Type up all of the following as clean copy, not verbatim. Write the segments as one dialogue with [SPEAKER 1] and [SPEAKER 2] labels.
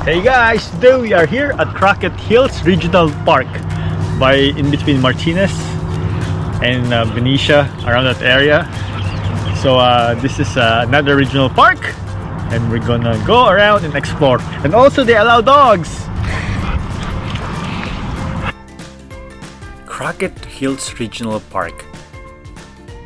[SPEAKER 1] Hey guys, today we are here at Crockett Hills Regional Park in between Martinez and Benicia, around that area. So this is another regional park and we're gonna go around and explore, and also they allow dogs. Crockett Hills Regional Park,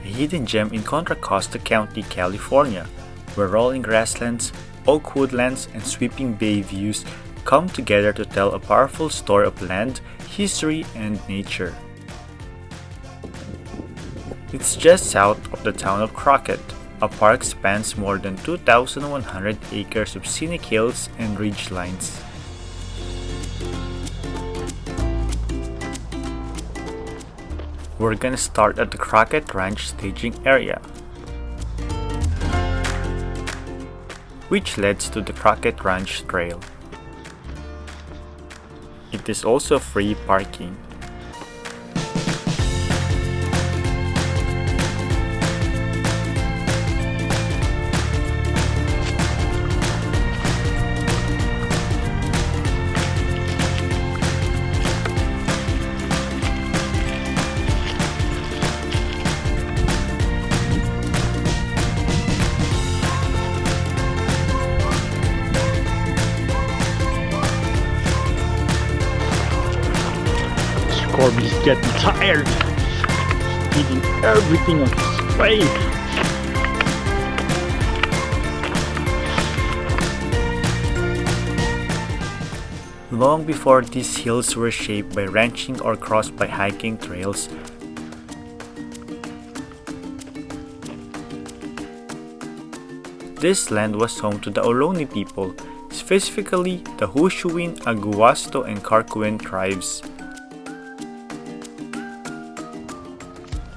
[SPEAKER 1] a hidden gem in Contra Costa County, California, where rolling grasslands, oak woodlands, and sweeping bay views come together to tell a powerful story of land, history, and nature. It's just south of the town of Crockett. A park spans more than 2,100 acres of scenic hills and ridgelines. We're gonna start at the Crockett Ranch staging area, which leads to the Crockett Ranch Trail. It is also free parking. Corby's getting tired, eating everything on his way. Long before these hills were shaped by ranching or crossed by hiking trails, this land was home to the Ohlone people, specifically the Hushuin, Aguasto, and Carcuin tribes.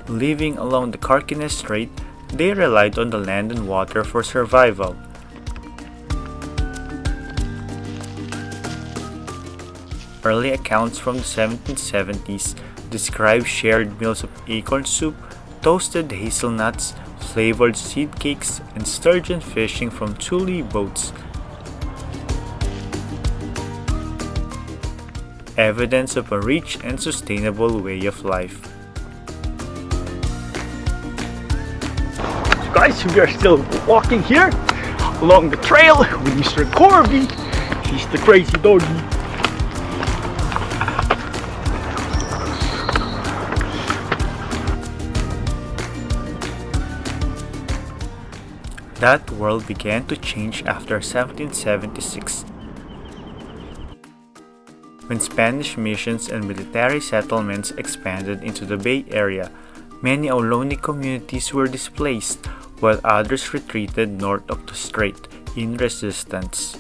[SPEAKER 1] Living along the Carquines Strait, they relied on the land and water for survival. Early accounts from the 1770s describe shared meals of acorn soup, toasted hazelnuts, flavored seed cakes, and sturgeon fishing from Thule boats. Evidence of a rich and sustainable way of life. Guys, we are still walking here along the trail with Mr. Corby. He's the crazy doggy. That world began to change after 1776, when Spanish missions and military settlements expanded into the Bay Area. Many Ohlone communities were displaced, while others retreated north of the strait in resistance.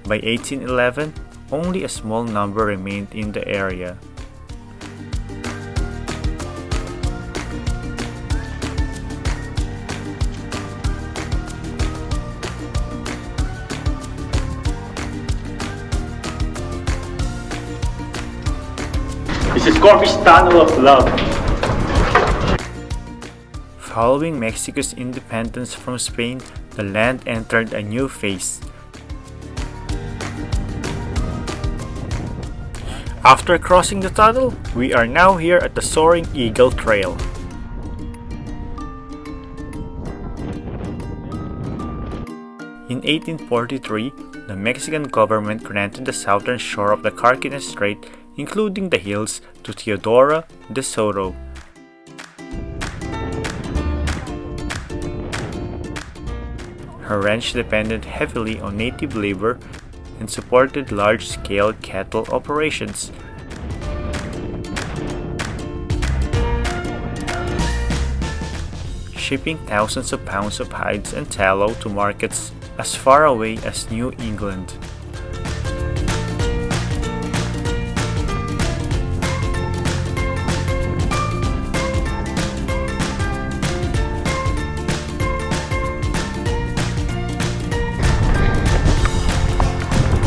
[SPEAKER 1] By 1811, only a small number remained in the area. This is Corby's Tunnel of Love. Following Mexico's independence from Spain, the land entered a new phase. After crossing the tunnel, we are now here at the Soaring Eagle Trail. In 1843, the Mexican government granted the southern shore of the Carquines Strait, including the hills, to Teodora de Soto. Her ranch depended heavily on native labor and supported large-scale cattle operations. Shipping thousands of pounds of hides and tallow to markets as far away as New England.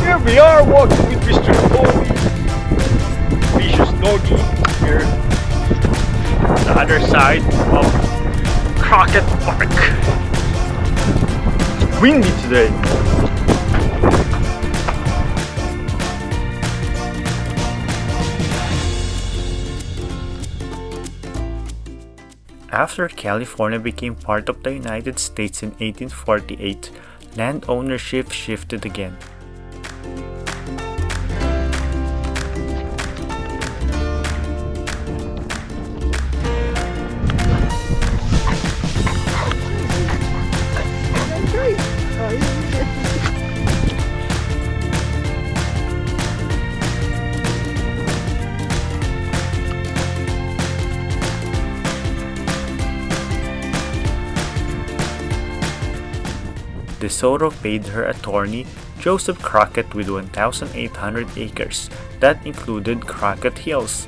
[SPEAKER 1] Here we are walking with Mr. Ohlone, vicious doggy here, the other side of Crockett Park. Windy today. After California became part of the United States in 1848, land ownership shifted again. DeSoto paid her attorney, Joseph Crockett, with 1,800 acres. That included Crockett Hills.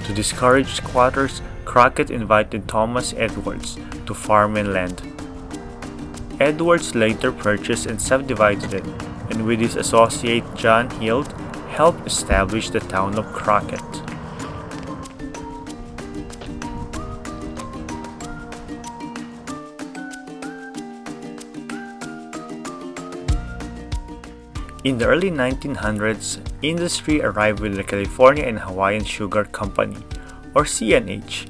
[SPEAKER 1] To discourage squatters, Crockett invited Thomas Edwards to farm and land. Edwards later purchased and subdivided it, and with his associate John Hill, helped establish the town of Crockett. In the early 1900s, industry arrived with the California and Hawaiian Sugar Company, or CNH,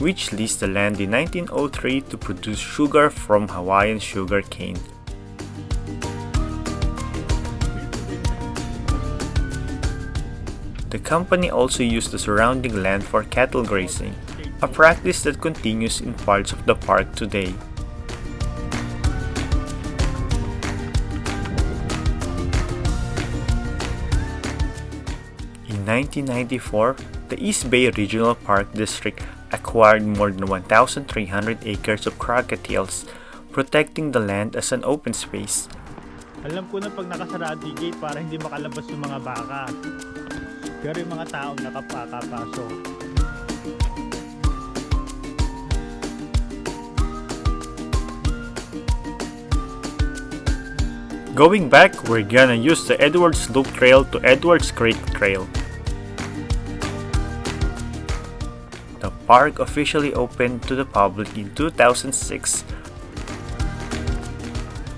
[SPEAKER 1] which leased the land in 1903 to produce sugar from Hawaiian sugar cane. The company also used the surrounding land for cattle grazing, a practice that continues in parts of the park today. In 1994, the East Bay Regional Park District acquired more than 1,300 acres of Crockett Hills, protecting the land as an open space.
[SPEAKER 2] Alam ko na pag nakasarado yung gate para hindi makalabas yung mga baka. Pero yung mga tao nakapasok.
[SPEAKER 1] Going back, we're gonna use the Edwards Loop Trail to Edwards Creek Trail. The park officially opened to the public in 2006,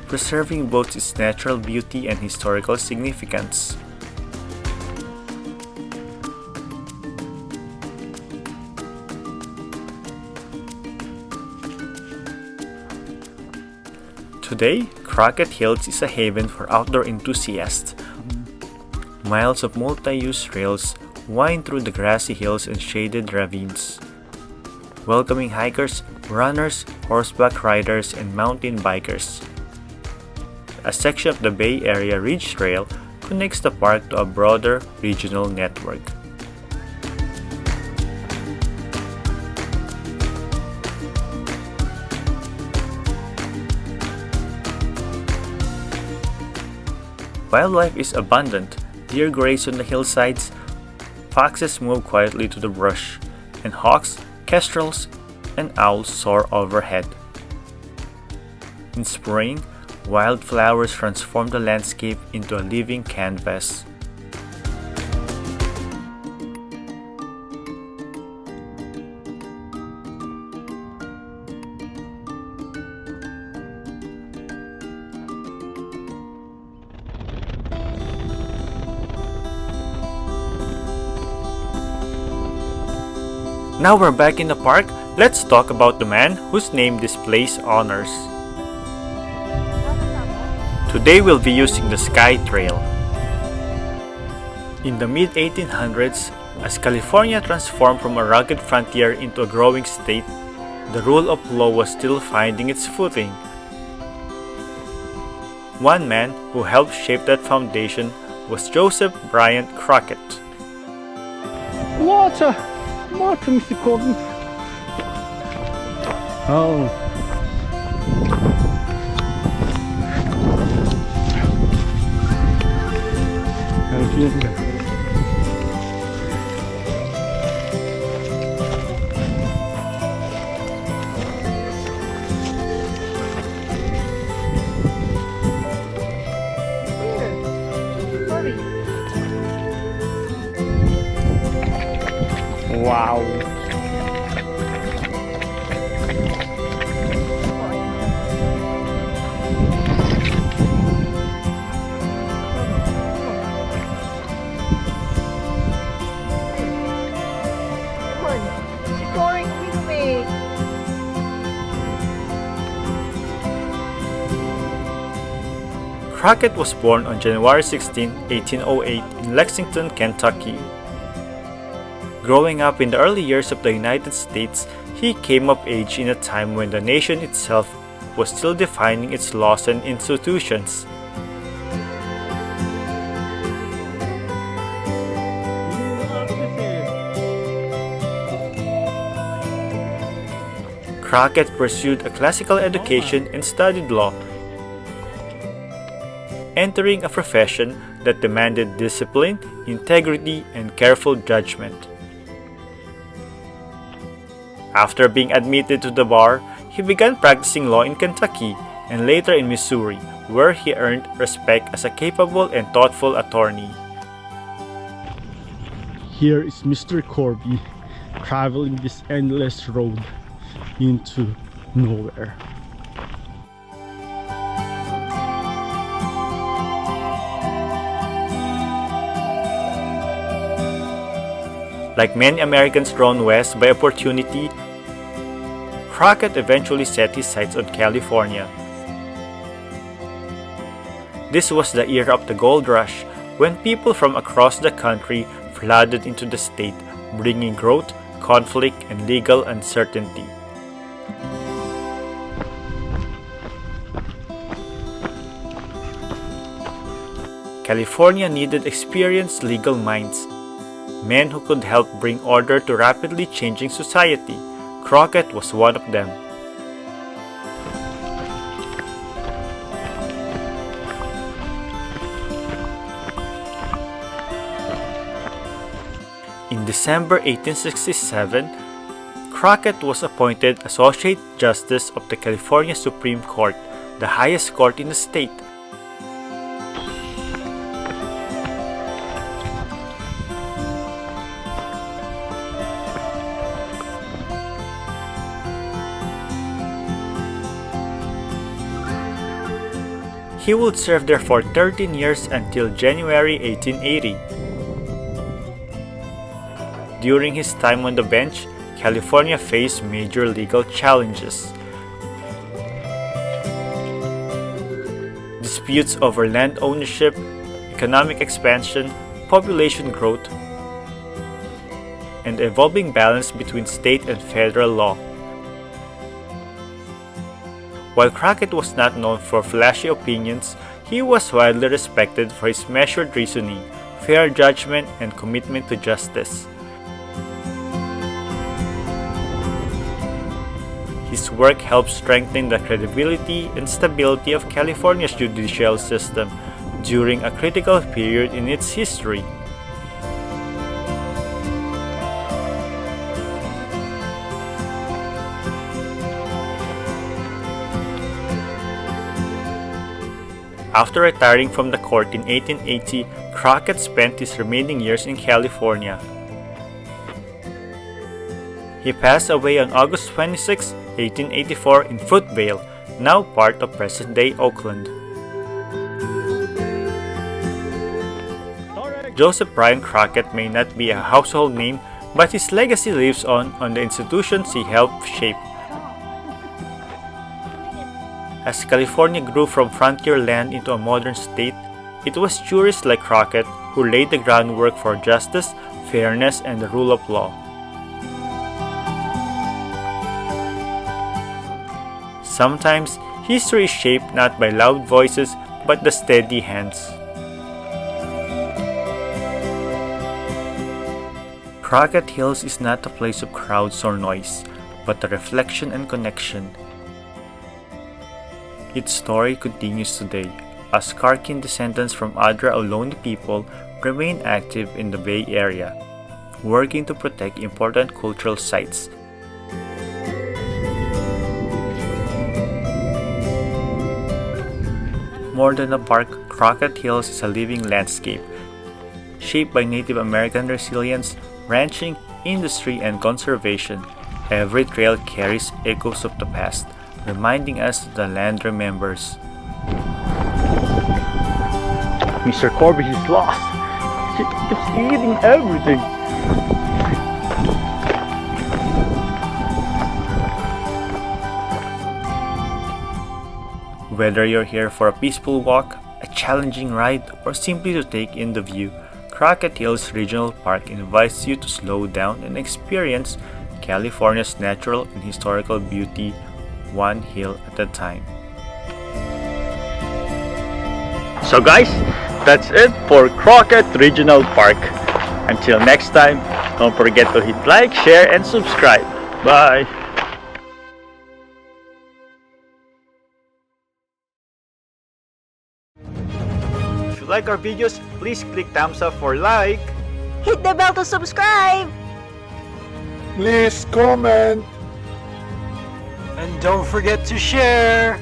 [SPEAKER 1] preserving both its natural beauty and historical significance. Today, Crockett Hills is a haven for outdoor enthusiasts. Miles of multi-use trails wind through the grassy hills and shaded ravines, welcoming hikers, runners, horseback riders, and mountain bikers. A section of the Bay Area Ridge Trail connects the park to a broader regional network. Wildlife is abundant. Deer graze on the hillsides, foxes move quietly to the brush, and hawks, kestrels, and owls soar overhead. In spring, wildflowers transform the landscape into a living canvas. Now we're back in the park. Let's talk about the man whose name this place honors. Today we'll be using the Sky Trail. In the mid-1800s, as California transformed from a rugged frontier into a growing state, the rule of law was still finding its footing. One man who helped shape that foundation was Joseph Bryant Crockett.
[SPEAKER 2] Water, Mr. Gordon. Oh.
[SPEAKER 1] Crockett was born on January 16, 1808 in Lexington, Kentucky. Growing up in the early years of the United States, he came of age in a time when the nation itself was still defining its laws and institutions. Crockett pursued a classical education and studied law, entering a profession that demanded discipline, integrity, and careful judgment. After being admitted to the bar, he began practicing law in Kentucky and later in Missouri, where he earned respect as a capable and thoughtful attorney.
[SPEAKER 2] Here is Mr. Corby traveling this endless road into nowhere.
[SPEAKER 1] Like many Americans drawn west by opportunity, Crockett eventually set his sights on California. This was the era of the gold rush, when people from across the country flooded into the state, bringing growth, conflict, and legal uncertainty. California needed experienced legal minds, men who could help bring order to rapidly changing society. Crockett was one of them. In December 1867, Crockett was appointed Associate Justice of the California Supreme Court, the highest court in the state. He would serve there for 13 years until January 1880. During his time on the bench, California faced major legal challenges. Disputes over land ownership, economic expansion, population growth, and the evolving balance between state and federal law. While Crockett was not known for flashy opinions, he was widely respected for his measured reasoning, fair judgment, and commitment to justice. His work helped strengthen the credibility and stability of California's judicial system during a critical period in its history. After retiring from the court in 1880, Crockett spent his remaining years in California. He passed away on August 26, 1884 in Fruitvale, now part of present-day Oakland. Joseph Bryant Crockett may not be a household name, but his legacy lives on the institutions he helped shape. As California grew from frontier land into a modern state, it was jurists like Crockett who laid the groundwork for justice, fairness, and the rule of law. Sometimes, history is shaped not by loud voices, but the steady hands. Crockett Hills is not a place of crowds or noise, but a reflection and connection. Its story continues today, as Carkin descendants from other Ohlone people remain active in the Bay Area, working to protect important cultural sites. More than a park, Crockett Hills is a living landscape, shaped by Native American resilience, ranching, industry, and conservation. Every trail carries echoes of the past, reminding us that the land remembers.
[SPEAKER 2] Mr. Corby is lost. He keeps eating everything.
[SPEAKER 1] Whether you're here for a peaceful walk, a challenging ride, or simply to take in the view, Crockett Hills Regional Park invites you to slow down and experience California's natural and historical beauty one hill at a time. So guys, that's it for Crockett Regional Park. Until next time, don't forget to hit like, share, and subscribe. Bye! If you like our videos, please click thumbs up for like.
[SPEAKER 3] Hit the bell to subscribe!
[SPEAKER 4] Please comment.
[SPEAKER 1] And don't forget to share!